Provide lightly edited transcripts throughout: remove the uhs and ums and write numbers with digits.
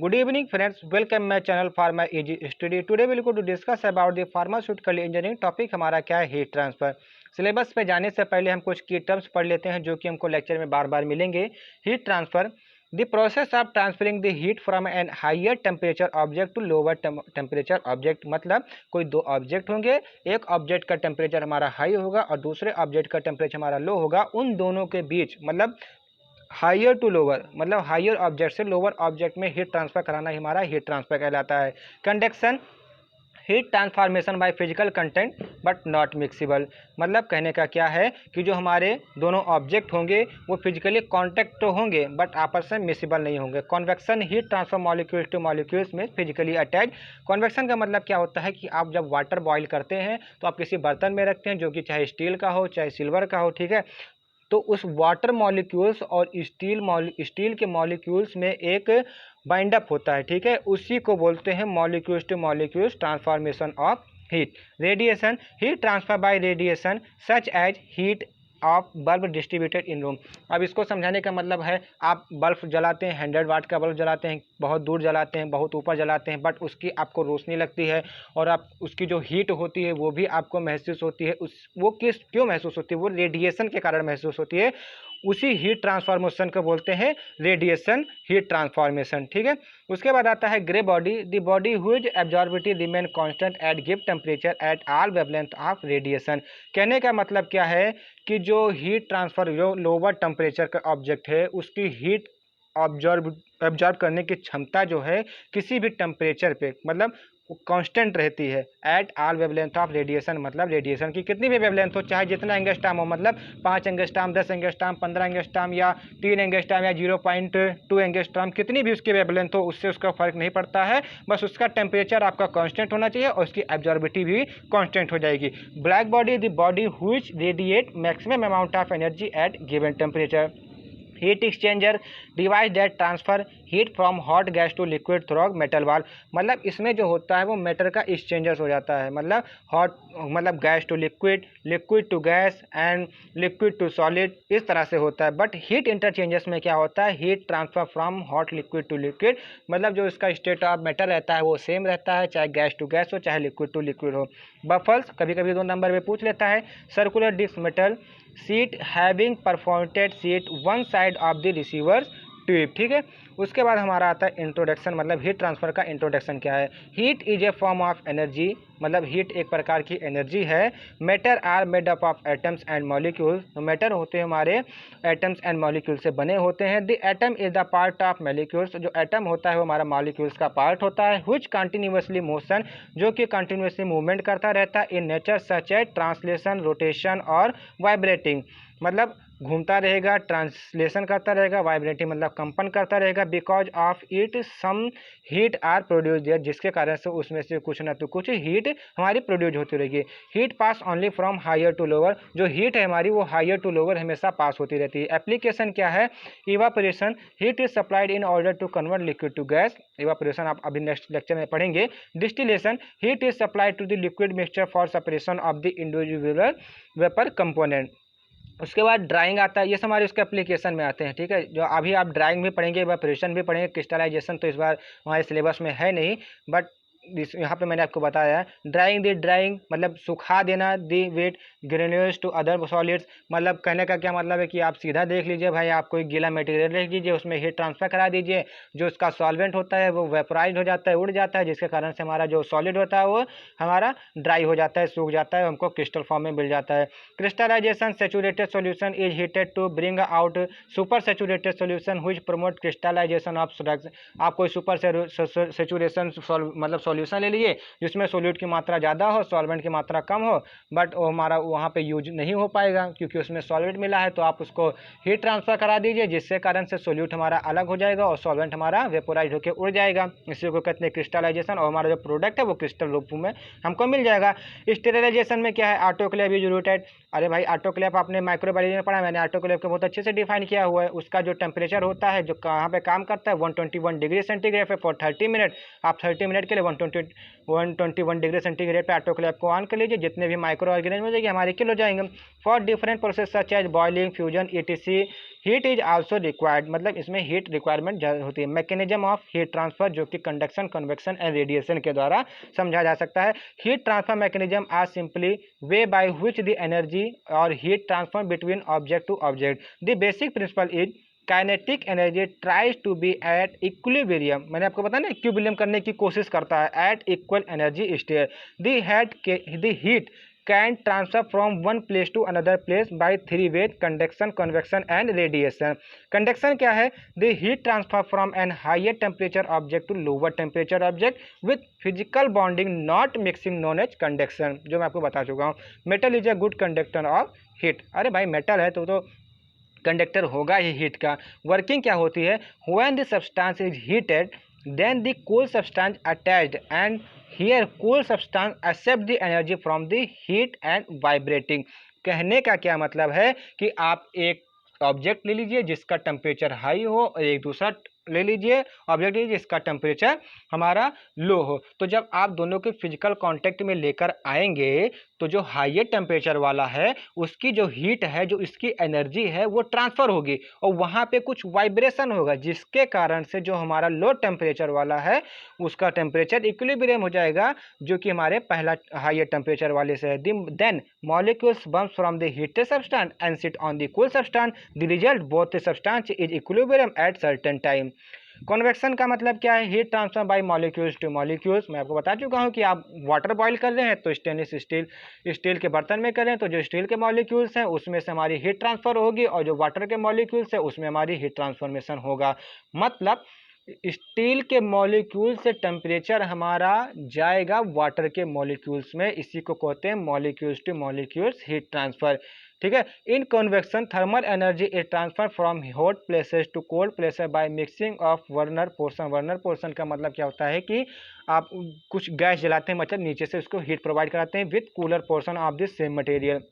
Good evening, friends. Welcome my channel for my easy study. Today we will go to discuss about the pharmaceutical engineering topic हमारा क्या है heat transfer. Syllabus पे जाने से पहले हम कुछ की टर्म्स पढ़ लेते हैं जो कि हमको लेक्चर में बार बार मिलेंगे। Heat transfer the process of transferring the heat from an higher temperature object to lower temperature object. मतलब कोई दो ऑब्जेक्ट होंगे, एक ऑब्जेक्ट का टेम्परेचर हमारा हाई होगा और दूसरे ऑब्जेक्ट का टेम्परेचर हमारा लो होगा। उन दोनों के बीच मतलब हायर टू लोअर मतलब हायर ऑब्जेक्ट से लोअर ऑब्जेक्ट में हीट ट्रांसफर कराना ही हमारा हीट ट्रांसफर कहलाता है। Conduction heat transformation by physical content but not miscible. मतलब कहने का क्या है कि जो हमारे दोनों ऑब्जेक्ट होंगे वो फिजिकली कांटेक्ट तो होंगे बट आपस में मिक्सिबल नहीं होंगे। Convection heat transfer molecules to molecules में फिजिकली अटैच। कन्वेक्शन का मतलब क्या होता है कि आप जब वाटर बॉईल करते हैं तो आप किसी बर्तन में रखते हैं जो कि चाहे स्टील का हो चाहे सिल्वर का हो, ठीक है। तो उस वाटर मॉलिक्यूल्स और स्टील के मॉलिक्यूल्स में एक बाइंड अप होता है, ठीक है। उसी को बोलते हैं molecules to molecules transformation of heat. Radiation heat transfer by radiation such as heat of bulb distributed in room. अब इसको समझाने का मतलब है आप बल्ब जलाते हैं, 100 वाट का बल्ब जलाते हैं, बहुत दूर जलाते हैं, बहुत ऊपर जलाते हैं, बट उसकी आपको रोशनी लगती है और आप उसकी जो हीट होती है वो भी आपको महसूस होती है। वो क्यों महसूस होती है? वो रेडिएशन के कारण महसूस होती है। उसी हीट ट्रांसफॉर्मेशन को बोलते हैं रेडिएशन हीट ट्रांसफॉर्मेशन, ठीक है। उसके बाद आता है grey body the body whose absorptivity remain constant at give temperature at all wavelength of radiation. कहने का मतलब क्या है कि जो हीट ट्रांसफर जो लोअर टेम्परेचर का ऑब्जेक्ट है उसकी हीट ऑब्जॉर्ब करने की क्षमता जो है किसी भी टेम्परेचर पे मतलब वो कांस्टेंट रहती है eight all wavelength of radiation. मतलब रेडिएशन की कितनी भी वेवलेंथ हो, चाहे जितना एंगस्ट्राम हो, मतलब 5 एंगस्ट्राम, 10 एंगस्ट्राम, 15 एंगस्ट्राम या 3 एंगस्ट्राम या 0.2 एंगस्ट्राम, कितनी भी उसकी वेवलेंथ हो उससे उसका फर्क नहीं पड़ता है। बस उसका टेम्परेचर आपका कांस्टेंट होना चाहिए और उसकी एब्जॉर्बिटी भी कांस्टेंट हो जाएगी। Black body the body which radiate maximum amount of energy at given temperature. Heat exchanger device that transfer heat from hot gas to liquid through metal valve. मतलब इसमें जो होता है वो मेटल का एक्सचेंजर हो जाता है। मतलब हॉट मतलब gas to liquid, liquid to gas and liquid to solid, इस तरह से होता है। बट हीट इंटरचेंजेस में क्या होता है? Heat transfer from hot liquid to liquid. मतलब जो इसका स्टेट ऑफ मेटल रहता है वो सेम रहता है, चाहे गैस टू गैस हो चाहे लिक्विड टू लिक्विड हो। बफल्स कभी कभी 2 नंबर में पूछ लेता है। Circular disc metal sheet having perforated sheet one side of the receivers tube, ठीक है। उसके बाद हमारा आता है इंट्रोडक्शन। मतलब हीट ट्रांसफर का इंट्रोडक्शन क्या है? Heat is a form of energy. मतलब हीट एक प्रकार की एनर्जी है। Matter are made up of atoms and molecules. तो मैटर होते हैं हमारे एटम्स एंड मॉलिक्यूल से बने होते हैं। The atom is the part of molecules. जो एटम होता है वो हमारा मॉलिक्यूल्स का पार्ट होता है। व्हिच कंटिन्यूअसली मोशन, जो कि कंटिन्यूअसली मूवमेंट करता रहता है in nature such as translation, rotation और वाइब्रेटिंग। मतलब घूमता रहेगा, ट्रांसलेशन करता रहेगा, वाइब्रेटिंग मतलब कंपन करता रहेगा। Because of it some heat are produce there, जिसके कारण से उसमें से कुछ ना तो कुछ हीट हमारी प्रोड्यूस होती रहेगी। Heat pass only from higher to lower. जो हीट है हमारी वो हायर टू लोअर हमेशा पास होती रहती है। एप्लीकेशन क्या है? Evaporation heat is supplied in order to convert liquid to gas. Evaporation आप अभी नेक्स्ट लेक्चर में पढ़ेंगे। Distillation heat is supplied to the liquid mixture for separation of the individual vapour component. उसके बाद ड्राइंग आता है। ये हमारे उसके एप्लीकेशन में आते हैं, ठीक है। जो अभी आप ड्राइंग भी पढ़ेंगे, इवेपोरेशन भी पढ़ेंगे, क्रिस्टलाइजेशन तो इस बार हमारे सिलेबस में है नहीं, बट यहाँ पे मैंने आपको बताया है। ड्राइंग मतलब सुखा देना। The wet granules to other solids. मतलब कहने का क्या मतलब है कि आप सीधा देख लीजिए भाई, आप कोई गीला मटेरियल रख दीजिए, उसमें हीट ट्रांसफर करा दीजिए, जो उसका सॉल्वेंट होता है वो वेपोराइज हो जाता है, उड़ जाता है, जिसके कारण से हमारा जो सॉलिड होता है वो हमारा ड्राई हो जाता है, सूख जाता है, हमको क्रिस्टल फॉर्म में मिल जाता है। Crystallization saturated solution is heated to bring out super saturated solution which promote crystallization of drugs. आप कोई सुपर सैचुरेशन मतलब सॉल्यूशन ले लीजिए जिसमें सोल्यूट की मात्रा ज़्यादा हो, सॉल्वेंट की मात्रा कम हो, बट वो हमारा वहाँ पे यूज नहीं हो पाएगा क्योंकि उसमें सॉल्वेंट मिला है। तो आप उसको हीट ट्रांसफर करा दीजिए जिससे कारण से सोल्यूट हमारा अलग हो जाएगा और सॉल्वेंट हमारा वेपोराइज होकर उड़ जाएगा। इसी को कहते हैं क्रिस्टलाइजेशन और हमारा जो प्रोडक्ट है वो क्रिस्टल रूप में हमको मिल जाएगा। स्टेरिलाइजेशन में क्या है? Autoclave is used. अरे भाई ऑटोक्लेव आपने माइक्रोबायोलॉजी में पढ़ा, मैंने ऑटोक्लेव को बहुत अच्छे से डिफाइन किया हुआ है। उसका जो टेम्परेचर होता है जो कहाँ पे काम करता है 121 डिग्री सेंटीग्रेड पे फॉर 30 मिनट। आप 30 मिनट के लिए 121 121 डिग्री सेंटीग्रेड पे ऑटोक्लेव को ऑन कर लीजिए। जितने भी माइक्रो ऑर्गेनिज्म हो जाएंगे हमारे किल हो जाएंगे। For different process such as boiling, fusion, ETC heat is also required, मतलब इसमें हीट रिक्वायरमेंट होती है। मैकेनिज्म ऑफ हीट ट्रांसफर, जो कि कंडक्शन, कन्वेक्शन एंड रेडिएशन के द्वारा समझा जा सकता है। Heat transfer mechanism are simply way by which the energy और heat transfer between object to object. The basic principle is kinetic energy tries to be at equilibrium, मैंने आपको बताया ना इक्विलिब्रियम करने की कोशिश करता है, at equal energy state. The heat can transfer from one place to another place by three ways: conduction, convection and radiation. Conduction क्या है? The heat transfer from an higher temperature object to lower temperature object with physical bonding not mixing known as conduction, जो मैं आपको बता चुका हूँ। Metal is a good conductor of heat। अरे भाई मेटल है तो कंडक्टर होगा ही हीट का। वर्किंग क्या होती है? When the substance is heated then the cool substance attached and here cool substance accept the energy from the heat and vibrating. कहने का क्या मतलब है कि आप एक ऑब्जेक्ट ले लीजिए जिसका टेम्परेचर हाई हो और एक दूसरा ले लीजिए ऑब्जेक्ट लीजिए जिसका टेम्परेचर हमारा लो हो। तो जब आप दोनों के फिजिकल कांटेक्ट में लेकर आएंगे तो जो हाईएस्ट टेम्परेचर वाला है उसकी जो हीट है, जो इसकी एनर्जी है वो ट्रांसफ़र होगी और वहाँ पे कुछ वाइब्रेशन होगा जिसके कारण से जो हमारा लो टेम्परेचर वाला है उसका टेम्परेचर इक्विलिब्रियम हो जाएगा, जो कि हमारे पहला हाईएस्ट टेम्परेचर वाले से है। Then molecules bumps from the heated substance and sit on the cool substance. The result both the substance is equilibrium at certain time. Convection का मतलब क्या है? Heat transfer by molecules to molecules. मैं आपको बता चुका हूँ कि आप वाटर बॉईल कर रहे हैं तो स्टेनलेस स्टील के बर्तन में करें तो जो स्टील के मॉलिक्यूल्स हैं उसमें से हमारी हीट ट्रांसफर होगी और जो वाटर के मॉलिक्यूल्स है उसमें हमारी हीट ट्रांसफॉर्मेशन होगा। मतलब स्टील के मॉलिक्यूल से टेम्परेचर हमारा जाएगा वाटर के मॉलिक्यूल्स में, इसी को कहते हैं molecules to molecules heat transfer. ठीक है। In convection thermal energy is transfer from hot places to cold places by mixing of warmer portion. Warmer portion का मतलब क्या होता है कि आप कुछ गैस जलाते हैं, मतलब नीचे से उसको हीट प्रोवाइड कराते हैं with cooler portion of this same material.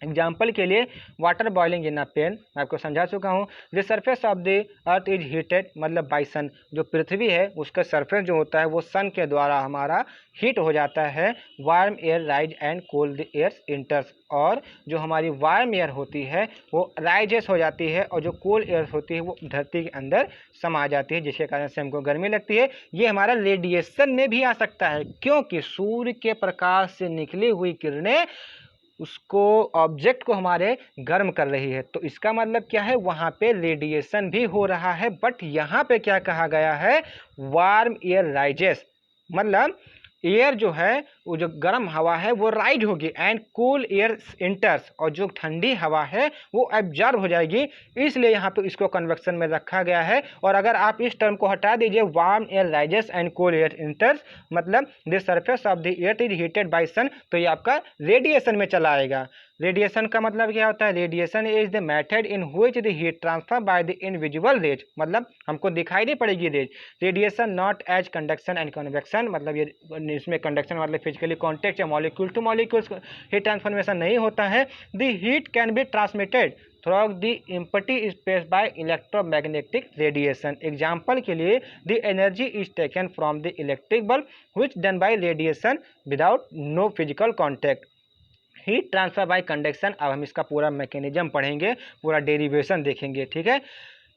Example के लिए water boiling in a pan, मैं आपको समझा चुका हूँ। The surface of the earth is heated, मतलब बाई सन। जो पृथ्वी है उसका सरफेस जो होता है वो सन के द्वारा हमारा हीट हो जाता है। Warm air rise and cold air इंटर्स, और जो हमारी वार्म एयर होती है वो राइजेस हो जाती है और जो कोल्ड एयर होती है वो धरती के अंदर समा जाती है, जिसके कारण से हमको गर्मी लगती है। ये हमारा रेडिएशन में भी आ सकता है, क्योंकि सूर्य के प्रकाश से निकली हुई किरणें उसको ऑब्जेक्ट को हमारे गर्म कर रही है। तो इसका मतलब क्या है? वहाँ पे रेडिएशन भी हो रहा है, बट यहाँ पे क्या कहा गया है? वार्म एयर राइजेस, मतलब एयर जो है वो जो गर्म हवा है वो राइज होगी एंड कूल एयर इंटर्स, और जो ठंडी हवा है वो एब्जॉर्ब हो जाएगी, इसलिए यहाँ पे इसको कन्वेक्शन में रखा गया है। और अगर आप इस टर्म को हटा दीजिए, warm air rises and cool air enters, मतलब the surface of the earth is heated by sun, तो ये आपका रेडिएशन में चला आएगा। रेडिएशन का मतलब क्या होता है? Radiation is the method in which the heat transfer by the invisible rays, मतलब हमको दिखाई नहीं पड़ेगी rays. Radiation not as conduction and convection, मतलब ये इसमें कंडक्शन मतलब फिजिकली कॉन्टेक्ट या molecule to molecules heat transformation नहीं होता है। The heat can be transmitted through the empty space by electromagnetic radiation. Example के लिए, the energy is taken from the electric bulb which done by radiation without no physical contact. Heat transfer by conduction, अब हम इसका पूरा mechanism पढ़ेंगे, पूरा derivation देखेंगे। ठीक है।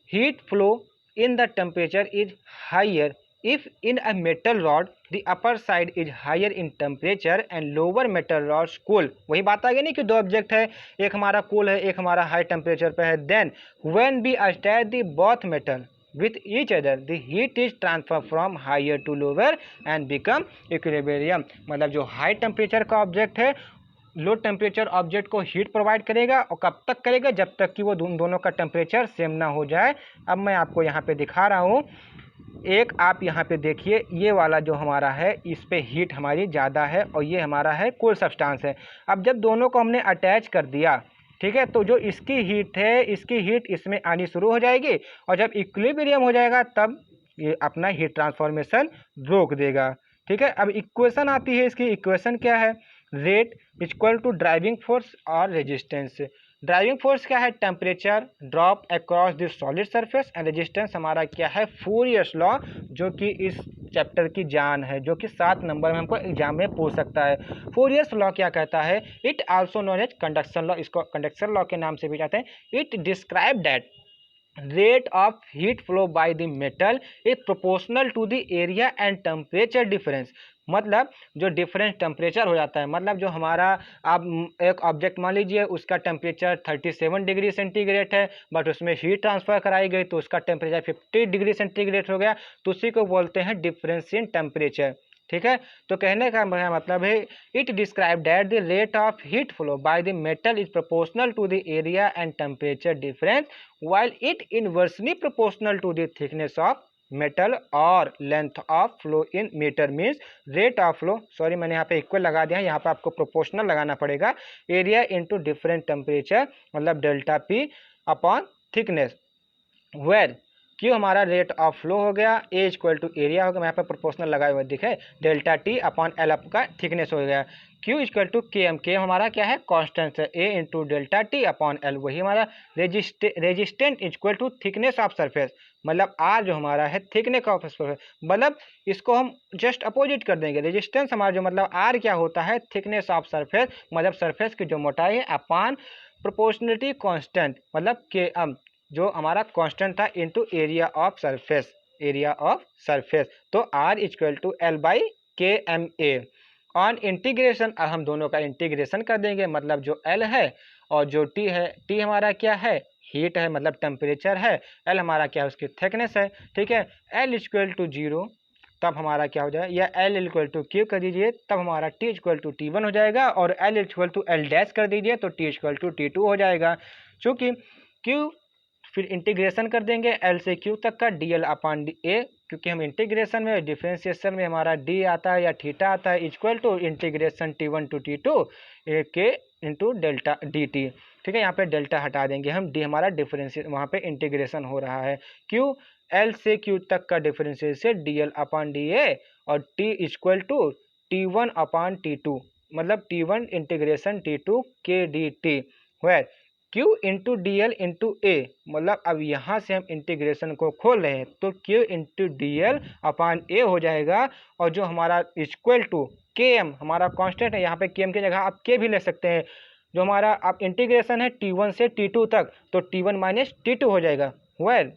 Heat flow in the temperature is higher if in a metal rod the upper side is higher in temperature and lower metal rods cool। वही बात आ गई नहीं कि दो ऑब्जेक्ट है, एक हमारा कूल है एक हमारा हाई टेम्परेचर पे है। then when we attach the both metal with each other the heat is transferred from higher to lower and become equilibrium। मतलब जो हाई टेम्परेचर का ऑब्जेक्ट है लो टेम्परेचर ऑब्जेक्ट को हीट प्रोवाइड करेगा, और कब तक करेगा? जब तक कि वो दोनों का टेम्परेचर सेम ना हो जाए। अब मैं आपको यहाँ पे दिखा रहा हूँ, एक आप यहाँ पे देखिए, ये वाला जो हमारा है इस पे हीट हमारी ज़्यादा है और ये हमारा है कूल सब्सटेंस है। अब जब दोनों को हमने अटैच कर दिया, ठीक है, तो जो इसकी हीट है इसकी हीट इसमें आनी शुरू हो जाएगी और जब इक्विलिब्रियम हो जाएगा तब ये अपना हीट ट्रांसफॉर्मेशन रोक देगा। ठीक है। अब इक्वेशन आती है, इसकी इक्वेशन क्या है? Rate equal to driving force और रेजिस्टेंस। ड्राइविंग फोर्स क्या है? Temperature drop across the solid surface, and resistance हमारा क्या है? फूरियर्स लॉ, जो कि इस चैप्टर की जान है, जो कि 7 नंबर में हमको एग्जाम में पूछ सकता है। फूरियर्स लॉ क्या कहता है? It also known as conduction law, इसको कंडक्शन लॉ के नाम से भी जाते हैं। It describe that rate of heat flow by the metal is proportional to the area and temperature difference। मतलब जो डिफरेंस टेम्परेचर हो जाता है, मतलब जो हमारा आप एक ऑब्जेक्ट मान लीजिए उसका टेम्परेचर 37 डिग्री सेंटीग्रेड है, बट उसमें हीट ट्रांसफर कराई गई तो उसका टेम्परेचर 50 डिग्री सेंटीग्रेड हो गया, तो उसी को बोलते हैं डिफरेंस इन टेम्परेचर। ठीक है, तो कहने का मतलब है it describe that the rate of heat flow by the metal is proportional to the area and temperature difference while it inversely proportional to the thickness of metal और length of flow in meter means rate of flow, sorry मैंने यहाँ पे equal लगा दिया है, यहाँ पे आपको प्रोपोर्शनल लगाना पड़ेगा, एरिया इनटू डिफरेंट टेम्परेचर मतलब delta P upon thickness, where क्यों हमारा रेट ऑफ फ्लो हो गया, ए इक्वल टू एरिया हो गया, मैं यहाँ पे प्रोपोर्शनल लगाए हुए दिखे, डेल्टा टी अपॉन एल आपका थिकनेस हो गया, Q equal to K M, K हमारा क्या है कांस्टेंट है, A into delta T upon L वही हमारा resistant equal to thickness of surface, मतलब आर जो हमारा है थिकनेस ऑफ सरफेस, मतलब इसको हम जस्ट अपोजिट कर देंगे, रेजिस्टेंस हमारा जो मतलब आर क्या होता है थिकनेस ऑफ सरफेस, मतलब सरफेस की जो मोटाई है अपॉन प्रोपोर्शनलिटी कांस्टेंट मतलब के एम जो हमारा कांस्टेंट था into area of surface, area of surface, तो R equal to L by K M A on integration. अब हम दोनों का इंटीग्रेशन कर देंगे, मतलब जो एल है और जो टी है, टी हमारा क्या है हीट है मतलब टेम्परेचर है, एल हमारा क्या है उसकी थिकनेस है। ठीक है, एल इक्वल टू 0 तब हमारा क्या हो जाएगा, या एल इक्वल टू क्यू कर दीजिए तब हमारा T equal to T one हो जाएगा, और L equal to L dash कर दीजिए तो T equal to T two हो जाएगा। चूँकि क्यू फिर इंटीग्रेशन कर देंगे एल से क्यू तक का डी एल अपान डी ए, क्योंकि हम इंटीग्रेशन में डिफ्रेंसिएशन में हमारा डी आता है या थीटा आता है, equal to integration T one to T two K into delta D T. ठीक है, यहाँ पे डेल्टा हटा देंगे हम, डी हमारा डिफरेंशिएशन वहाँ पे इंटीग्रेशन हो रहा है, क्यू एल से क्यू तक का differentiation D L upon D A और T equal to T one upon T two, मतलब T one integration T two के D T, where Q into D L into A, मतलब अब यहाँ से हम इंटीग्रेशन को खोल रहे हैं तो Q into D L upon ए हो जाएगा, और जो हमारा इक्वल टू के एम हमारा कांस्टेंट है, यहाँ पे के एम की जगह आप के भी ले सकते हैं, जो हमारा अब इंटीग्रेशन है T1 से T2 तक तो T1 माइनस T2 हो जाएगा, where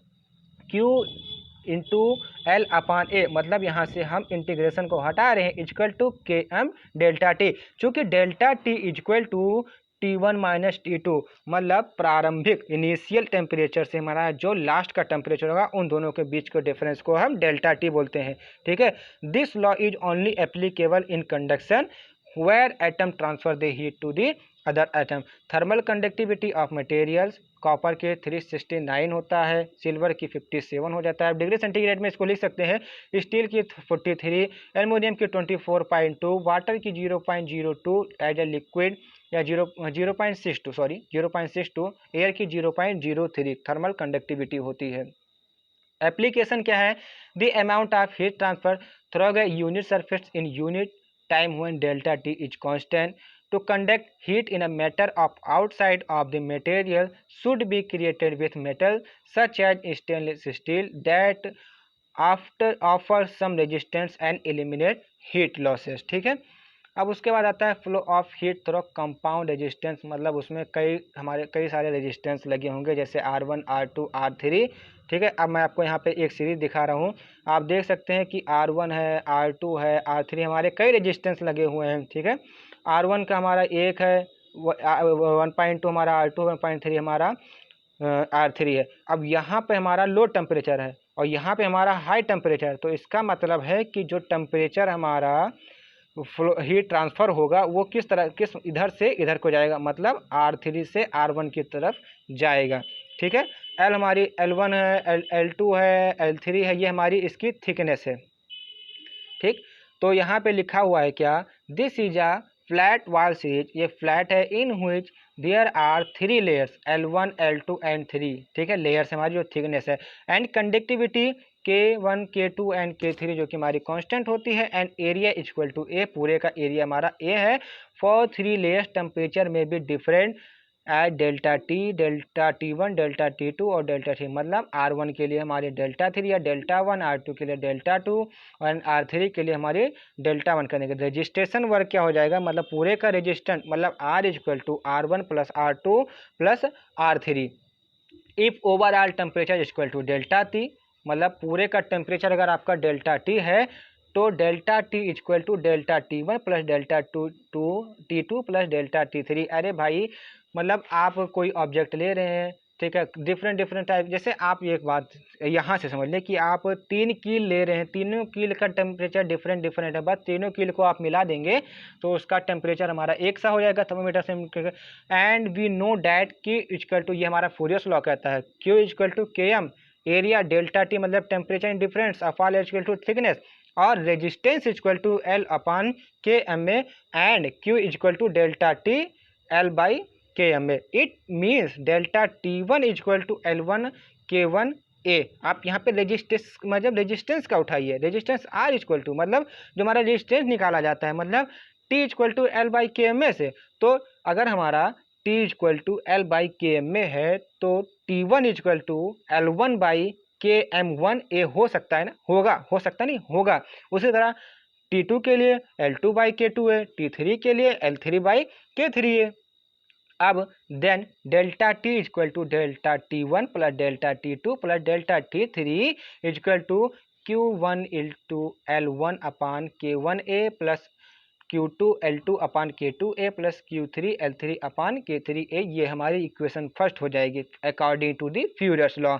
Q into L upon A, मतलब यहाँ से हम इंटीग्रेशन को हटा रहे हैं equal to K M delta T, चूँकि delta T equal to T1 minus T2 मतलब प्रारंभिक इनिशियल टेम्परेचर से हमारा जो लास्ट का टेम्परेचर होगा उन दोनों के बीच के डिफरेंस को हम डेल्टा टी बोलते हैं। ठीक है, this law is only applicable in conduction where atom transfer the heat to the other atom. Thermal conductivity of materials copper के 369 होता है, सिल्वर की 57 हो जाता है, डिग्री सेंटीग्रेड में इसको लिख सकते हैं, स्टील की 43, एल्युमिनियम की 24.2, वाटर की 0.02 एज ए लिक्विड या 0.62 सॉरी 0.62, एयर की 0.03 थर्मल कंडक्टिविटी होती है। एप्लीकेशन क्या है, the amount of heat transfer through a unit surface in unit time when delta T is constant to conduct heat in a matter of outside of the material should be created with metal such as stainless steel that after offer some resistance and eliminate heat losses। ठीक है, अब उसके बाद आता है flow of heat through compound resistance, मतलब उसमें कई सारे रेजिस्टेंस लगे होंगे जैसे R1 R2 R3। ठीक है, अब मैं आपको यहाँ पे एक सीरीज दिखा रहा हूँ, आप देख सकते हैं कि R1 है R2 है R3 हमारे कई रेजिस्टेंस लगे हुए हैं। ठीक है, R1 का हमारा 1 है, 1.2 हमारा R2, 1.3 हमारा R3 है। अब यहाँ पे हमारा लो टेम्परेचर है और यहाँ पे हमारा हाई टेम्परेचर, तो इसका मतलब है कि जो टेम्परेचर हमारा हीट ट्रांसफ़र होगा वो किस इधर से इधर को जाएगा, मतलब R3 से R1 की तरफ जाएगा। ठीक है, एल हमारी L1 है, L2 है, L3 है, ये हमारी इसकी थिकनेस है। ठीक, तो यहाँ पे लिखा हुआ है क्या, this is a flat wall series, ये फ्लैट है, in which there are 3 layers L1 L2 and 3। ठीक है, लेयर्स हमारी जो थिकनेस है, and conductivity K1 K2 and K3 जो कि हमारी कांस्टेंट होती है, एंड एरिया इक्वल टू ए, पूरे का एरिया हमारा ए है। फॉर 3 लेयर्स टेम्परेचर में भी different at delta T one, delta T two और डेल्टा थ्री। मतलब R1 के लिए हमारे डेल्टा थ्री या डेल्टा वन, R2 के लिए डेल्टा टू और R3 के लिए हमारे डेल्टा वन करने के रजिस्ट्रेशन वर्क क्या हो जाएगा, मतलब पूरे का रेजिस्टेंस मतलब R equal to R1 plus R2 plus R3 if overall temperature equal to delta T. मतलब पूरे का टेम्परेचर अगर आपका डेल्टा टी है तो delta T equal to delta T one plus delta T two plus delta T three. अरे भाई मतलब आप कोई ऑब्जेक्ट ले रहे हैं, ठीक है, डिफरेंट डिफरेंट टाइप। जैसे आप एक बात यहाँ से समझ लें कि आप 3 कील ले रहे हैं, तीनों कील का टेम्परेचर डिफरेंट डिफरेंट है, बस तीनों कील को आप मिला देंगे तो उसका टेम्परेचर हमारा एक सा हो जाएगा थर्मोमीटर से। And we know that Q equal to, ये हमारा फूरियस लॉ कहता है, Q equal to KM area delta T मतलब temperature indifference upon L equal to thickness और resistance equal to L upon KMA and Q equal to delta T L by KMA। It means delta T1 equal to L1 K1 A। आप यहाँ पे resistance मतलब resistance का उठाइए, resistance R equal to मतलब जो हमारा रेजिस्टेंस निकाला जाता है मतलब T equal to L by KMA से। तो अगर हमारा T equal to L by KMA है तो T1 equal to L1 by KM1A हो सकता है ना, होगा, हो सकता नहीं होगा। उसी तरह T2 के लिए L2 बाई K2A, T3 के लिए L3 बाई K3A। अब then delta T equal to delta T1 plus delta T2 plus delta T3 equal to Q1 into L1 upon K1A plus Q2 L2 upon K2A plus Q3 L3 upon K3A। ये हमारी equation first हो जाएगी according to the Fourier's law.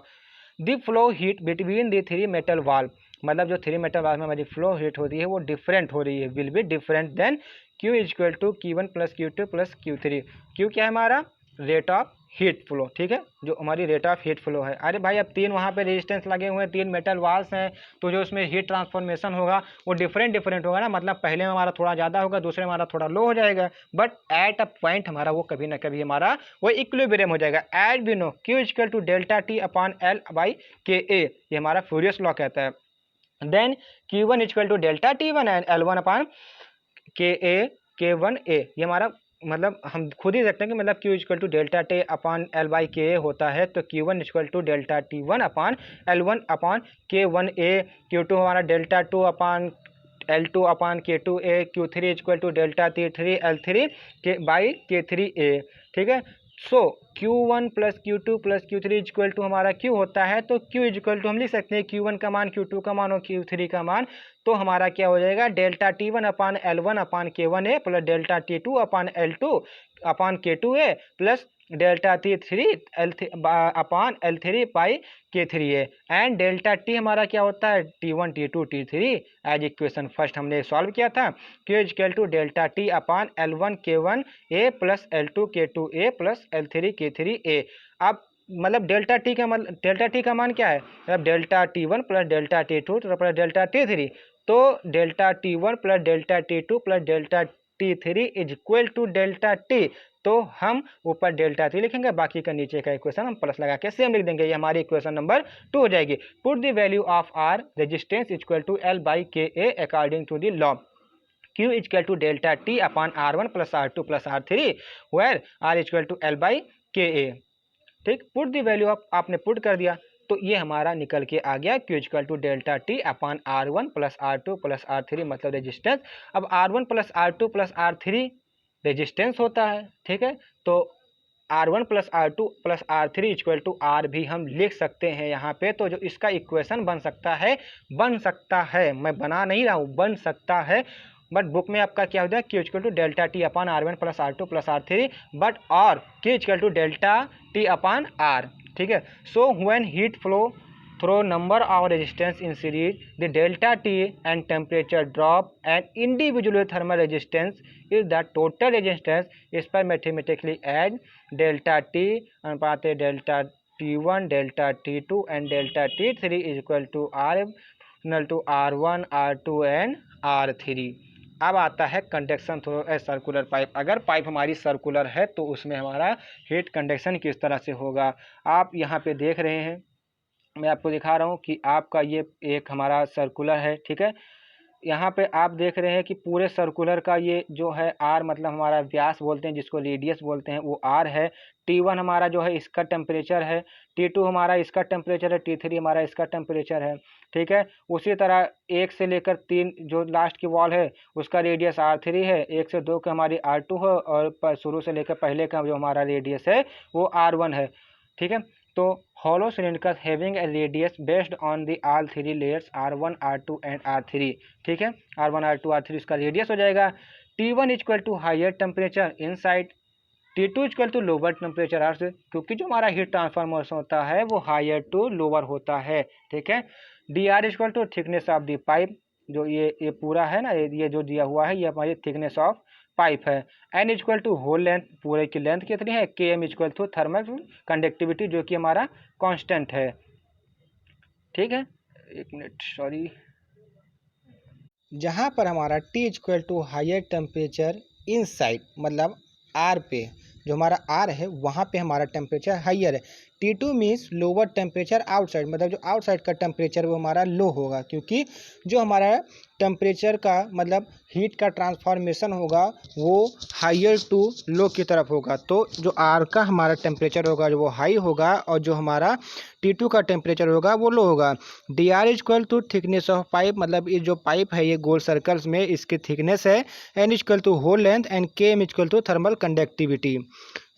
The flow heat between the three metal valve, मतलब जो three metal valve में हमारी flow heat हो रही है वो डिफरेंट हो रही है, will be different then Q equal to Q1 plus Q2 plus Q3। Q क्या है हमारा रेट ऑफ हीट फ्लो, ठीक है, जो हमारी रेट ऑफ हीट फ्लो है। अरे भाई अब तीन वहाँ पे रेजिस्टेंस लगे हुए हैं, तीन मेटल वाल्स हैं, तो जो उसमें हीट ट्रांसफॉर्मेशन होगा वो डिफरेंट डिफरेंट होगा ना, मतलब पहले में हमारा थोड़ा ज़्यादा होगा, दूसरे में हमारा थोड़ा लो हो जाएगा, बट एट अ पॉइंट हमारा वो कभी ना कभी हमारा वो इक्विलिब्रियम हो जाएगा। At we know Q equal to delta T upon L by KA, ये हमारा फ्यूरियस लॉ कहता है। Then Q1 equal to delta T1 and L1 upon K1A, ये हमारा मतलब हम खुद ही देखते हैं कि मतलब Q equal to delta T upon L by KA होता है, तो Q1 equal to delta T1 upon L1 upon K1A, Q2 हमारा delta 2 upon L2 upon K2A, Q3 equal to delta T3 L3 के बाई K3A, ठीक है। So Q1 plus Q2 plus Q3 equal to हमारा Q होता है, तो Q equal to हम लिख सकते हैं Q1 का मान, Q2 का मान और Q3 का मान, तो हमारा क्या हो जाएगा delta T1 upon L1 upon K1A plus delta T2 upon L2 upon K2A plus delta T3 upon L3 by K3A and delta T हमारा क्या होता है T1 T2 T3 as equation first हमने सॉल्व किया था। Q equal to delta T upon L1 K1A plus L2 K2A plus L3 K3A। अब मतलब delta T का मान क्या है, अब delta T1 plus delta T2 plus delta T3, तो delta T1 plus delta T2 plus delta T3 is equal to delta T, तो हम ऊपर डेल्टा T लिखेंगे, बाकी का नीचे का इक्वेशन हम प्लस लगा के सेम लिख देंगे, ये हमारी इक्वेशन नंबर 2 हो जाएगी। Put the value of R resistance equal to L by KA according to the law. Q equal to delta T upon R1 plus R2 plus R3 where R equal to L by KA, ठीक। Put the value आपने put कर दिया तो ये हमारा निकल के आ गया Q equal to delta T upon R1 plus R2 plus R3 मतलब रेजिस्टेंस। अब R1 plus R2 plus R3 resistance होता है, ठीक है, तो R1 plus R2 plus R3 equal to R भी हम लिख सकते हैं यहाँ पे, तो जो इसका इक्वेशन बन सकता है, मैं बना नहीं रहा हूँ, बन सकता है, बट बुक में आपका क्या हो जाए Q equal to delta T upon R1 plus R2 plus R3 but और Q equal to delta T upon R, ठीक है। So when heat flow through number of resistance in series, the delta T and temperature drop and individual thermal resistance is the total resistance, इस पर mathematically add delta T अनुपात delta T1 delta T2 and delta T3 is equal to R equal to R1 R2 and R3। अब आता है conduction through a circular pipe. अगर pipe हमारी circular है तो उसमें हमारा हीट कंडक्शन किस तरह से होगा, आप यहाँ पे देख रहे हैं, मैं आपको दिखा रहा हूँ कि आपका ये एक हमारा सर्कुलर है, ठीक है, यहाँ पे आप देख रहे हैं कि पूरे सर्कुलर का ये जो है आर मतलब हमारा व्यास बोलते हैं, जिसको रेडियस बोलते हैं, वो आर है। T1 हमारा जो है इसका टेम्परेचर है, T2 हमारा इसका टेम्परेचर है, T3 हमारा इसका टेम्परेचर है। ठीक है, उसी तरह 1 से लेकर 3 जो लास्ट की वॉल है उसका रेडियस R3 है, 1 से 2 का हमारी R2 है, और शुरू से लेकर पहले का जो हमारा रेडियस है वो R1 है। ठीक है, तो hollow cylinders having a radius based on the all three layers R1, R2 and R3। ठीक है, R1, R2, R3 इसका रेडियस हो जाएगा। T1 equal to higher temperature inside, T2 equal to lower temperature R से, क्योंकि जो हमारा heat transformation होता है वो हायर टू लोअर होता है। ठीक है, D R equal to thickness of the pipe, जो ये पूरा है ना, ये जो दिया हुआ है ये हमारी थिकनेस ऑफ पाइप है। N equal to whole length, पूरे की लेंथ कितनी है। K M equal to thermal conductivity, जो कि हमारा कांस्टेंट है। ठीक है, एक मिनट सॉरी, जहाँ पर हमारा T equal to higher temperature inside मतलब R पे, जो हमारा R है वहाँ पे हमारा टेम्परेचर हायर है। T2 means lower temperature outside, मतलब जो आउटसाइड का टेम्परेचर वो हमारा लो होगा, क्योंकि जो हमारा टेम्परेचर का मतलब हीट का ट्रांसफॉर्मेशन होगा वो हायर टू लो की तरफ होगा। तो जो R का हमारा टेम्परेचर होगा जो वो हाई होगा, और जो हमारा T2 का टेम्परेचर होगा वो लो होगा। D R equal to thickness of pipe, मतलब ये जो पाइप है ये गोल सर्कल्स में इसकी थिकनेस है। N equal to whole length and K M equal to thermal conductivity.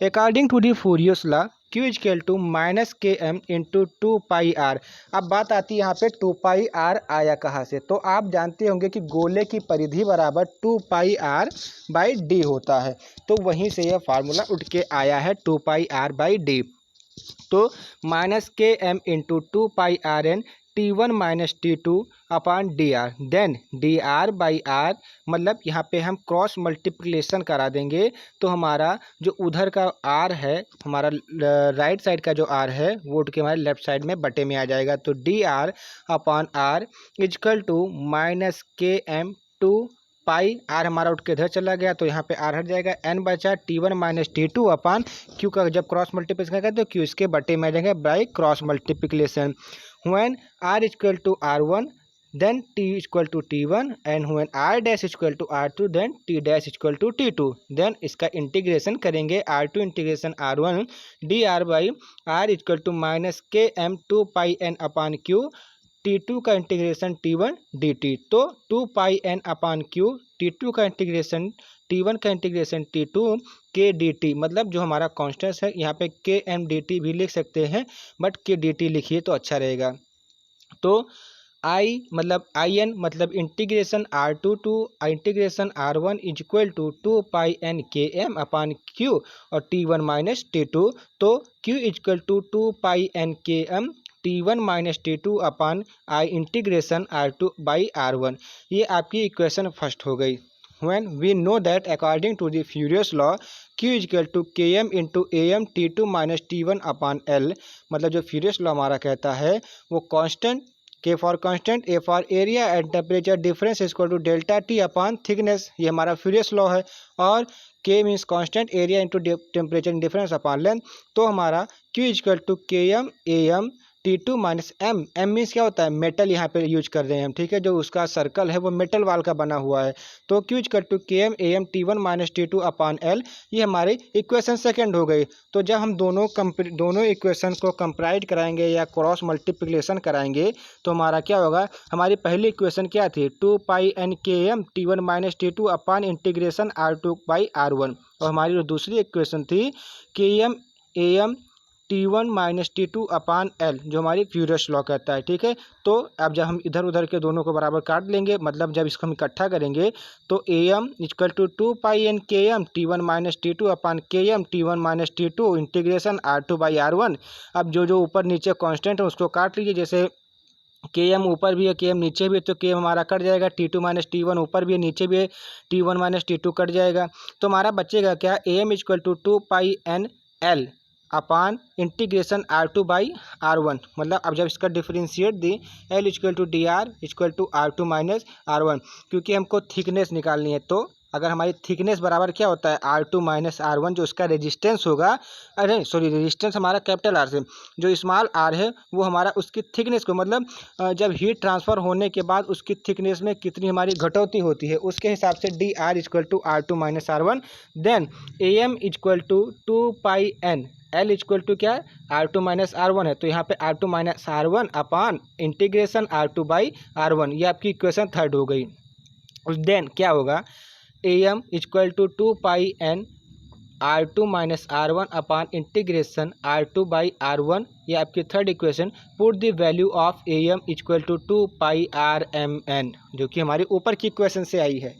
According to the Fourier's law Q equal to minus K M into 2πr। अब बात आती है यहाँ पे 2πr आया कहाँ से, तो आप जानते होंगे कि गोले की परिधि बराबर 2πr बाई डी होता है, तो वहीं से यह फार्मूला उठ के आया है 2πr बाई डी। तो minus K M into 2πrn T1 minus T2 upon D R, then D R by R, मतलब यहाँ पे हम क्रॉस मल्टीप्लिकेशन करा देंगे तो हमारा जो उधर का आर है, हमारा राइट साइड का जो आर है वो उठ के हमारे लेफ्ट साइड में बटे में आ जाएगा। तो D R upon R equal to minus K M two pi, R हमारा उठ के इधर चला गया तो यहाँ पे आर हट जाएगा, एन बचा T1 minus T2 upon Q का जब क्रॉस मल्टीप्लिकेशन करेंगे तो क्यू इसके बटे में आ जाएंगे by cross multiplication. When R equal to R1 then T equal to T1 and when R dash equal to R2 then T dash equal to T2, then इसका इंटीग्रेशन करेंगे R2 integration R1 D R by R equal to minus K M 2πn upon Q, T2 का integration T1 dt, तो 2πn upon Q, T2 का integration T1 का integration T2 के dt, मतलब जो हमारा कॉन्स्टेंट है यहाँ पे के एम डी टी भी लिख सकते हैं, बट के डी टी लिखिए तो अच्छा रहेगा। तो आई मतलब आई एन मतलब integration R2 to integration R1 is equal to 2πn K M upon Q और T1 माइनस T2, तो Q is equal to 2πn K M T1 minus T2 upon I integration R2 by R1। ये आपकी equation first हो गई। When we know that according to the Furious law Q is equal to Km into AM T2 minus T1 upon L, मतलब जो furious law हमारा कहता है वो constant K for constant, A for area and temperature difference is equal to delta T upon thickness, ये हमारा Fourier's law है। और K means constant, area into temperature difference upon length, तो हमारा Q is equal to Km AM T2 minus M, M means क्या होता है metal, यहाँ पे यूज कर रहे हैं हम, ठीक है, जो उसका सर्कल है वो मेटल वाल का बना हुआ है। तो Q equal to K M A M T1 minus T2 upon L, ये हमारी इक्वेशन सेकंड हो गई। तो जब हम दोनों इक्वेशन को कंपेयर कराएंगे या क्रॉस मल्टीप्लिकेशन कराएंगे तो हमारा क्या होगा, हमारी पहली इक्वेशन क्या थी 2πn K M T1 minus T2 upon integration R2 by R1, और हमारी जो दूसरी इक्वेशन थी K M A M T1 minus T2 upon L, जो हमारी फ्यूरियस लॉ कहता है। ठीक है, तो अब जब हम इधर उधर के दोनों को बराबर काट लेंगे, मतलब जब इसको हम इकट्ठा करेंगे तो ए M equal to 2πn K M T1 minus T2 upon K M T1 minus T2 integration R2 by R1। अब जो ऊपर नीचे कांस्टेंट है उसको काट लीजिए, जैसे के एम ऊपर भी है के एम नीचे भी है, तो के एम हमारा कट जाएगा, T2 माइनस T1 ऊपर भी है नीचे भी है, T1 माइनस T2 कट जाएगा, तो हमारा बचेगा क्या, A M equal to 2πn L upon integration R2 by R1, मतलब अब जब इसका differentiate the L equal to D R equal to R2 minus R1, क्योंकि हमको थिकनेस निकालनी है तो अगर हमारी थिकनेस बराबर क्या होता है R2 माइनस R1, जो उसका रेजिस्टेंस होगा, अरे सॉरी रेजिस्टेंस हमारा कैपिटल R से, जो स्मॉल r है वो हमारा उसकी थिकनेस को, मतलब जब हीट ट्रांसफ़र होने के बाद उसकी थिकनेस में कितनी हमारी घटौती होती है उसके हिसाब से dr equal to R2 minus R1, then am equal to 2πn, L equal to क्या है R2 माइनस R1 है, तो यहाँ पे R2 minus R1 upon integration R2 by R1, ये आपकी इक्वेशन थर्ड हो गई। उस देन क्या होगा am equal to 2πn R2 minus R1 upon integration R2 by R1, ये आपकी third equation. Put the value of am equal to 2πrmn, जो कि हमारी ऊपर की इक्वेशन से आई है।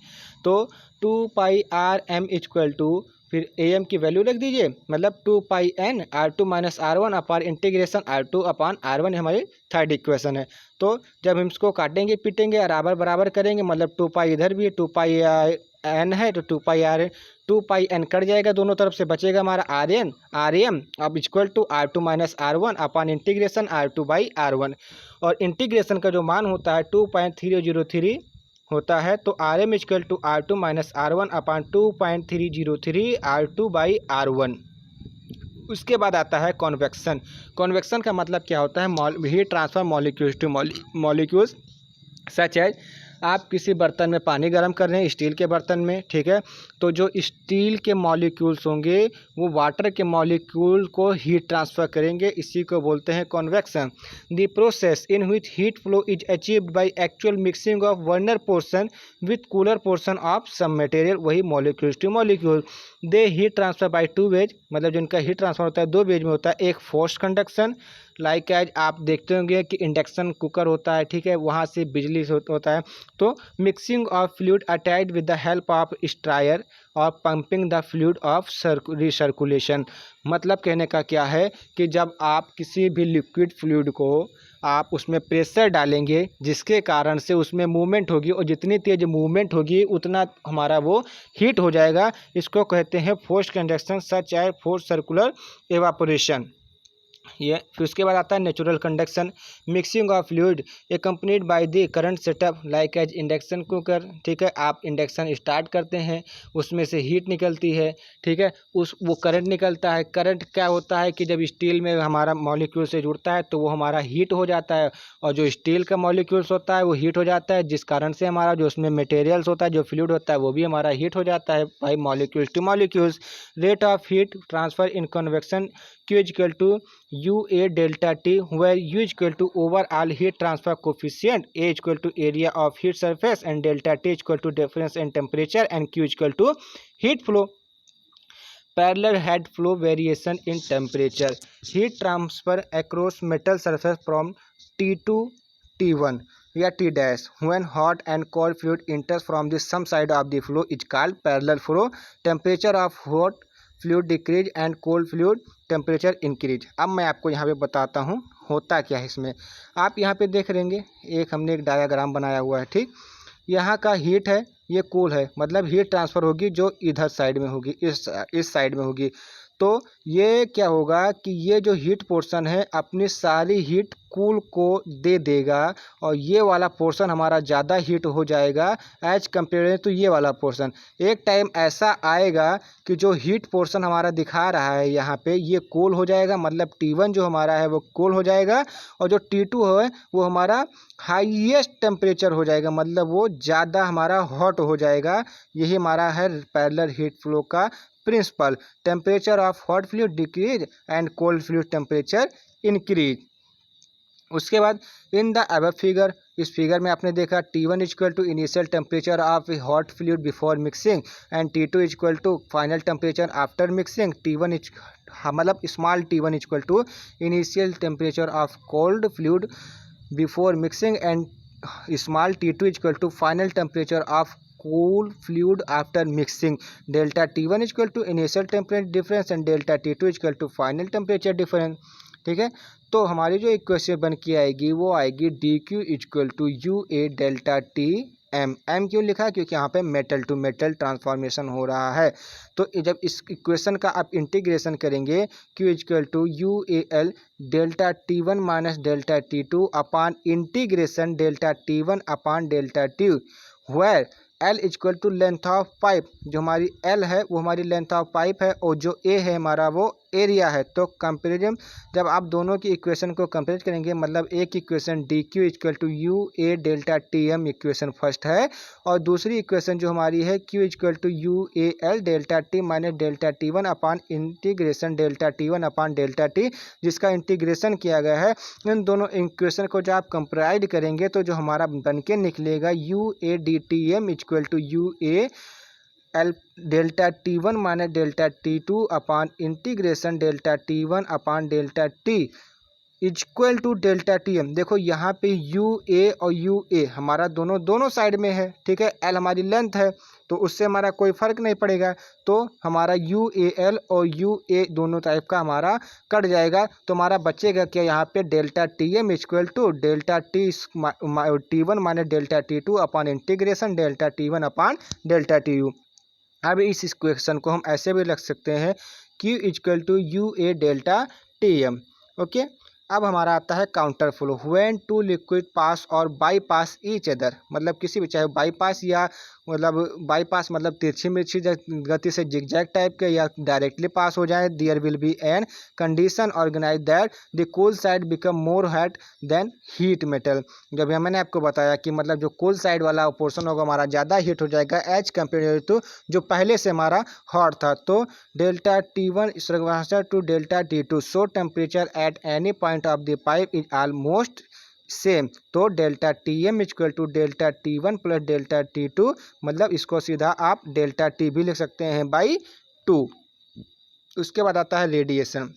तो 2πrm इक्वल टू फिर am की वैल्यू रख दीजिए, मतलब 2πn R2 minus R1 upon integration R2 अपान R1 हमारी थर्ड इक्वेशन है। तो जब हम इसको काटेंगे पीटेंगे बराबर बराबर करेंगे, मतलब 2π इधर भी है, 2πn है तो 2πr 2πn कट जाएगा, दोनों तरफ से बचेगा हमारा rm अब equal to R2 minus R1 upon integration R2 by R1, और इंटीग्रेशन का जो मान होता है 2.303 होता है, तो rm equal to R2 minus R1 upon 2.303 R2 by R1। उसके बाद आता है कॉन्वेक्शन। कॉन्वेक्शन का मतलब क्या होता है, heat transfer molecules to molecules, सच है आप किसी बर्तन में पानी गर्म कर रहे हैं, स्टील के बर्तन में, ठीक है, तो जो स्टील के मॉलिक्यूल्स होंगे वो वाटर के मॉलिक्यूल को हीट ट्रांसफ़र करेंगे, इसी को बोलते हैं convection. The process in which heat flow is achieved by actual mixing of warmer portion with cooler portion of some material, वही molecules to molecule. They heat transfer by two ways, मतलब जिनका heat transfer होता है दो veg में होता है, एक फोर्स कंडक्शन, लाइक एज आप देखते होंगे कि इंडक्शन कुकर होता है, ठीक है, वहाँ से बिजली होता है, तो mixing of fluid attached with the help of stirrer और pumping the fluid of recirculation. मतलब कहने का क्या है कि जब आप किसी भी लिक्विड फ्लूइड को आप उसमें प्रेशर डालेंगे जिसके कारण से उसमें मूवमेंट होगी, और जितनी तेज़ मूवमेंट होगी उतना हमारा वो हीट हो जाएगा, इसको कहते हैं force conduction, such as force circular evaporation. ये फिर उसके बाद आता है natural conduction, mixing of fluid accompanied by the current setup like as induction cooker, ठीक है, आप इंडक्शन स्टार्ट करते हैं उसमें से हीट निकलती है, ठीक है, वो करंट निकलता है। करंट क्या होता है कि जब स्टील में हमारा मॉलिक्यूल से जुड़ता है तो वो हमारा हीट हो जाता है, और जो स्टील का मॉलिक्यूल्स होता है वो हीट हो जाता है, जिस कारण से हमारा जो उसमें मटेरियल्स होता है, जो फ्लूइड होता है वो भी हमारा हीट हो जाता है by molecules to molecules. Rate of heat transfer in convection Q equal to UA delta T, where U equal to overall heat transfer coefficient, A equal to area of heat surface and delta T equal to difference in temperature and Q equal to heat flow. Parallel head flow variation in temperature, heat transfer across metal surface from T to T1 या T dash when hot and cold fluid enters from the some side of the flow is called parallel flow। temperature of hot fluid decrease and cold fluid temperature increase. अब मैं आपको यहाँ पे बताता हूँ होता क्या है इसमें। आप यहाँ पे देख रहेंगे हमने एक डायग्राम बनाया हुआ है, ठीक, यहाँ का हीट है, ये कूल है, मतलब हीट ट्रांसफ़र होगी जो इधर साइड में होगी, इस साइड में होगी, तो ये क्या होगा कि ये जो हीट पोर्शन है अपनी सारी हीट कूल को दे देगा, और ये वाला पोर्शन हमारा ज़्यादा हीट हो जाएगा एज कम्पेयर टू ये वाला पोर्शन। एक टाइम ऐसा आएगा कि जो हीट पोर्शन हमारा दिखा रहा है यहाँ पे ये कूल हो जाएगा, मतलब T1 जो हमारा है वो कूल हो जाएगा, और जो T2 है वो हमारा हाईएस्ट टेम्परेचर हो जाएगा, मतलब वो ज़्यादा हमारा हॉट हो जाएगा। यही हमारा है पैरेलल हीट फ्लो का principle. Temperature of hot fluid decrease and cold fluid temperature increase. उसके बाद इन द अबव फिगर, इस फिगर में आपने देखा T1 equal to initial temperature of hot fluid before mixing and T2 equal to final temperature after mixing. T1 मतलब small t1 equal to initial temperature of cold fluid before mixing and small t2 equal to final temperature of cool fluid after mixing। delta T1 equal to initial temperature difference and delta T2 equal to final temperature difference, ठीक है। तो हमारी जो equation बन के आएगी वो आएगी DQ equal to UA delta T M। M क्यों लिखा है? क्योंकि यहाँ पे मेटल टू मेटल ट्रांसफॉर्मेशन हो रहा है। तो जब इस इक्वेशन का आप इंटीग्रेशन करेंगे Q equal to UAL delta T1 minus delta T2 upon integration delta T1 upon delta T, where L equal to length of pipe, जो हमारी L है वो हमारी लेंथ ऑफ पाइप है और जो A है हमारा वो एरिया है। तो कंपेरिजन जब आप दोनों की इक्वेशन को कंपेयर करेंगे, मतलब एक equation D Q equal to U A delta T M equation first है, और दूसरी इक्वेशन जो हमारी है Q equal to U A L delta T minus delta T one upon integration delta T one upon delta T, जिसका integration किया गया है। इन दोनों इक्वेशन को जब आप कंपेयर करेंगे तो जो हमारा बन के निकलेगा U A D T M equal to U A L delta T one minus delta T two upon integration delta T one upon delta T equal to delta T M. देखो यहाँ पे यू ए और U A हमारा दोनों side में है, ठीक है। एल हमारी लेंथ है तो उससे हमारा कोई फर्क नहीं पड़ेगा, तो हमारा यू ए एल और यू ए दोनों टाइप का हमारा कट जाएगा। तो हमारा बचेगा क्या यहाँ पे delta T M equal to delta T one minus delta T two upon integration delta T one upon delta T U. अब इस इक्वेशन को हम ऐसे भी लिख सकते हैं Q equal to U A delta T M. Okay, अब हमारा आता है counter flow. When two liquid pass और बाईपास ईच अदर, मतलब किसी भी चाहे बाईपास या मतलब बाईपास मतलब तिरछी मिर्ची गति से जिगजैग टाइप के या डायरेक्टली पास हो जाए, there will be an condition organize that the cold side become more hot than heat metal. जब मैंने आपको बताया कि मतलब जो कोल्ड साइड वाला पोर्शन होगा हमारा ज़्यादा हीट हो जाएगा एज कम्पेयर टू जो पहले से हमारा हॉट था। तो delta T one to delta T two, so temperature at any point of the pipe is almost same. तो delta T M equal to delta T one plus delta T two, मतलब इसको सीधा आप delta T भी लिख सकते हैं by two. उसके बाद आता है रेडिएशन।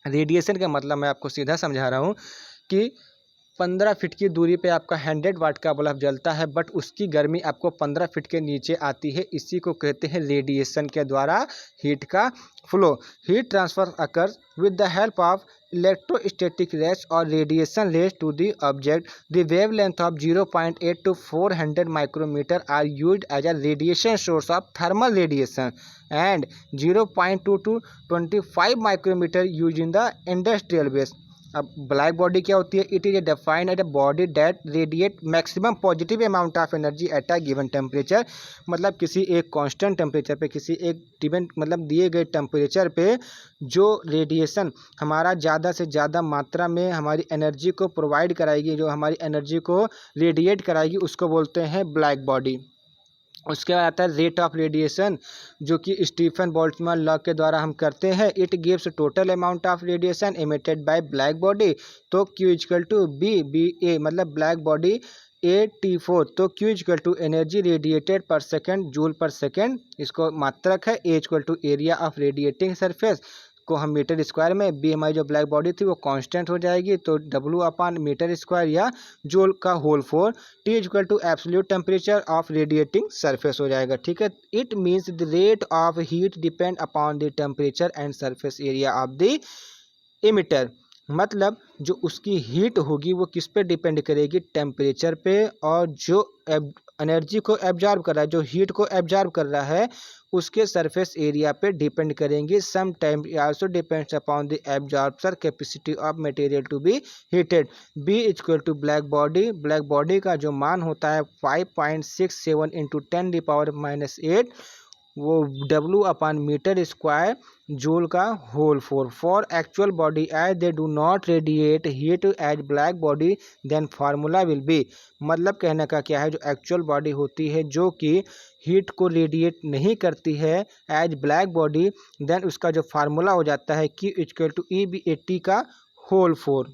रेडिएशन का मतलब मैं आपको सीधा समझा रहा हूँ कि 15 फीट की दूरी पे आपका 100 वाट का बल्ब जलता है, बट उसकी गर्मी आपको 15 फीट के नीचे आती है। इसी को कहते हैं रेडिएशन के द्वारा हीट का flow. Heat transfer occurs with the help of electrostatic rays और radiation rays to the object. The wavelength of 0.8 to 400 micrometer are used as a radiation source of thermal radiation and 0.2 to 25 micrometer use in the industrial base. अब black body क्या होती है? It is defined at a body that radiate maximum positive amount of energy at a given temperature. मतलब किसी एक constant temperature पे, किसी एक गिवन मतलब दिए गए टेम्परेचर पे जो रेडिएशन हमारा ज़्यादा से ज़्यादा मात्रा में हमारी एनर्जी को प्रोवाइड कराएगी, जो हमारी एनर्जी को रेडिएट कराएगी, उसको बोलते हैं ब्लैक बॉडी। उसके बाद आता है रेट ऑफ रेडिएशन, जो कि स्टीफन बोल्ट्जमैन लॉ के द्वारा हम करते हैं। It gives total amount of radiation emitted by black body. तो Q equal to B A, मतलब ब्लैक बॉडी A T4। तो Q equal to energy radiated per second joule per second, इसको मात्रक है। A equal to area of radiating surface को हम metre square में, B हमारी जो ब्लैक बॉडी थी वो कांस्टेंट हो जाएगी, तो W अपान मीटर स्क्वायर या जूल का whole 4। T equal to absolute temperature of radiating surface हो जाएगा, ठीक है। It means the rate of heat depend upon the temperature and surface area of the emitter. मतलब जो उसकी हीट होगी वो किस पे डिपेंड करेगी? टेम्परेचर पे, और जो एनर्जी को एब्जॉर्ब कर रहा है, जो हीट को एब्जॉर्ब कर रहा है, उसके सरफेस एरिया पे डिपेंड करेंगे। Some time also depends upon the absorption capacity of material to be heated. B equal to black body, black body का जो मान होता है 5.67 इंटू 10⁻⁻8, वो W upon metre square joule का whole 4। For actual body as they do not radiate heat as black body then formula will be. मतलब कहने का क्या है, जो एक्चुअल बॉडी होती है जो कि हीट को रेडिएट नहीं करती है एज ब्लैक बॉडी, देन उसका जो फार्मूला हो जाता है Q इक्वल टू EB80 का होल 4।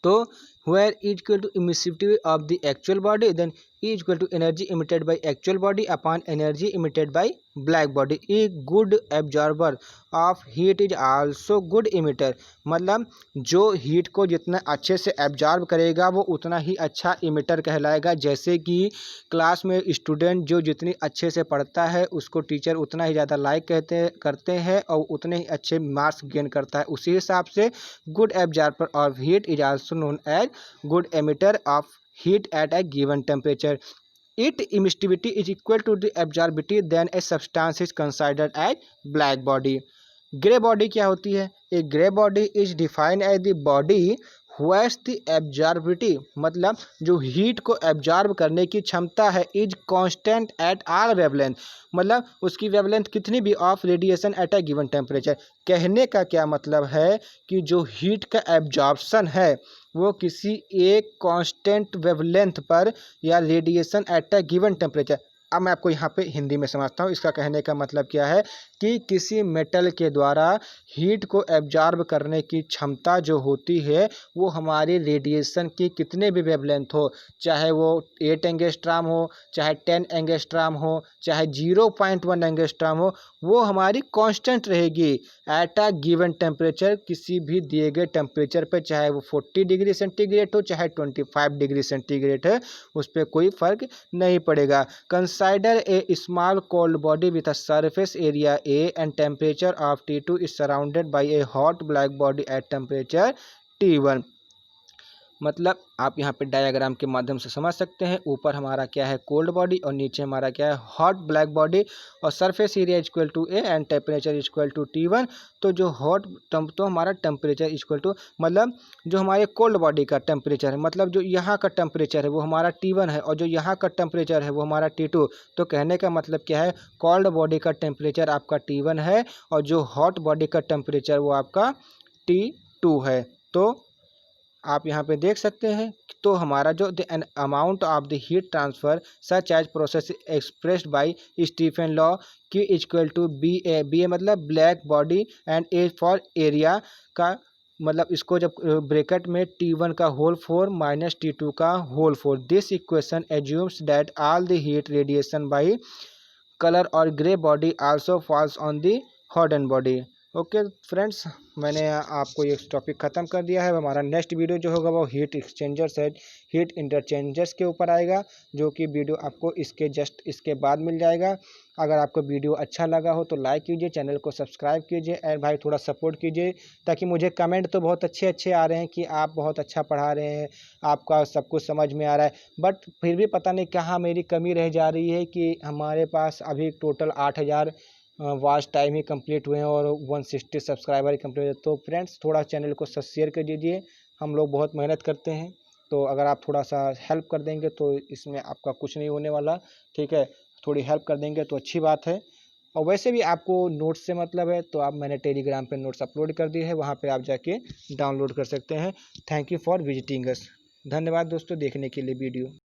तो where E equal to emissivity of the actual body, then E equal to energy emitted by actual body upon energy emitted by black body. A good absorber of heat is also good emitter। मतलब जो heat को जितना अच्छे से absorb करेगा वो उतना ही अच्छा इमिटर कहलाएगा। जैसे कि क्लास में स्टूडेंट जो जितनी अच्छे से पढ़ता है उसको टीचर उतना ही ज़्यादा लाइक करते हैं और उतने ही अच्छे मार्क्स गेन करता है। उसी हिसाब से good absorber of heat is also known as good emitter of heat at a given temperature. Its emissivity is equal to the absorptivity, then a substance is considered as black body. Grey body क्या होती है? A grey body is defined as the body what's the absorptivity, मतलब जो heat को absorb करने की क्षमता है, is constant at all wavelength, मतलब उसकी वेवलेंथ कितनी भी of radiation at a given temperature. कहने का क्या मतलब है कि जो हीट का एब्जॉर्प्शन है वो किसी एक कांस्टेंट वेवलेंथ पर या radiation at a given temperature. अब मैं आपको यहाँ पे हिंदी में समझता हूँ, इसका कहने का मतलब क्या है कि किसी मेटल के द्वारा हीट को एब्जॉर्ब करने की क्षमता जो होती है वो हमारे रेडिएशन की कितने भी वेवलेंथ हो, चाहे वो 8 एंगस्ट्रॉम हो, चाहे 10 एंगस्ट्रॉम हो, चाहे 0.1 एंगस्ट्रॉम हो, वो हमारी कांस्टेंट रहेगी एट अ गिवन टेम्परेचर, किसी भी दिए गए टेम्परेचर पे, चाहे वो 40 डिग्री सेंटीग्रेड हो चाहे 25 डिग्री सेंटीग्रेड है, उस पर कोई फर्क नहीं पड़ेगा। Consider A small cold body with a surface area A and temperature of T2 is surrounded by A hot black body at temperature T1। मतलब आप यहाँ पे डायग्राम के माध्यम से समझ सकते हैं, ऊपर हमारा क्या है कोल्ड बॉडी और नीचे हमारा क्या है हॉट ब्लैक बॉडी, और surface area equal to A and temperature equal to T1। तो जो तो हमारा टेम्परेचर इक्वल टू, मतलब जो हमारे कोल्ड बॉडी का टेम्परेचर है, मतलब जो यहाँ का टेम्परेचर है वो हमारा T1 है, और जो यहाँ का टेम्परेचर है वो हमारा T2। तो कहने का मतलब क्या है, कोल्ड बॉडी का टेम्परेचर आपका T1 है और जो हॉट बॉडी का टेम्परेचर वो आपका T2 है। तो आप यहाँ पे देख सकते हैं, तो हमारा जो the an amount of the heat transfer such as process expressed by Stefan law की इक्वल टू बी ए मतलब black body and A for area का, मतलब इसको जब ब्रैकेट में T1 का होल 4 माइनस T2 का whole 4, this equation assumes that all the heat radiation by colour और grey body also falls on the हॉर्डन बॉडी। ओके फ्रेंड्स, मैंने आपको ये टॉपिक ख़त्म कर दिया है। हमारा नेक्स्ट वीडियो जो होगा वो हीट एक्सचेंजर्स है, हीट इंटरचेंजर्स के ऊपर आएगा, जो कि वीडियो आपको इसके बाद मिल जाएगा। अगर आपको वीडियो अच्छा लगा हो तो लाइक कीजिए, चैनल को सब्सक्राइब कीजिए, और भाई थोड़ा सपोर्ट कीजिए, ताकि मुझे कमेंट तो बहुत अच्छे अच्छे आ रहे हैं कि आप बहुत अच्छा पढ़ा रहे हैं, आपका सब कुछ समझ में आ रहा है, बट फिर भी पता नहीं कहाँ मेरी कमी रह जा रही है कि हमारे पास अभी टोटल 8000 वॉच टाइम ही कंप्लीट हुए हैं और 160 सब्सक्राइबर ही कंप्लीट हुए। तो फ्रेंड्स थोड़ा चैनल को शेयर कर दीजिए, हम लोग बहुत मेहनत करते हैं, तो अगर आप थोड़ा सा हेल्प कर देंगे तो इसमें आपका कुछ नहीं होने वाला, ठीक है। थोड़ी हेल्प कर देंगे तो अच्छी बात है। और वैसे भी आपको नोट्स से मतलब है तो आप मैंने टेलीग्राम पे नोट्स अपलोड कर दिए है, वहाँ पे आप जाके डाउनलोड कर सकते हैं। थैंक यू फॉर विजिटिंग अस। धन्यवाद दोस्तों देखने के लिए वीडियो।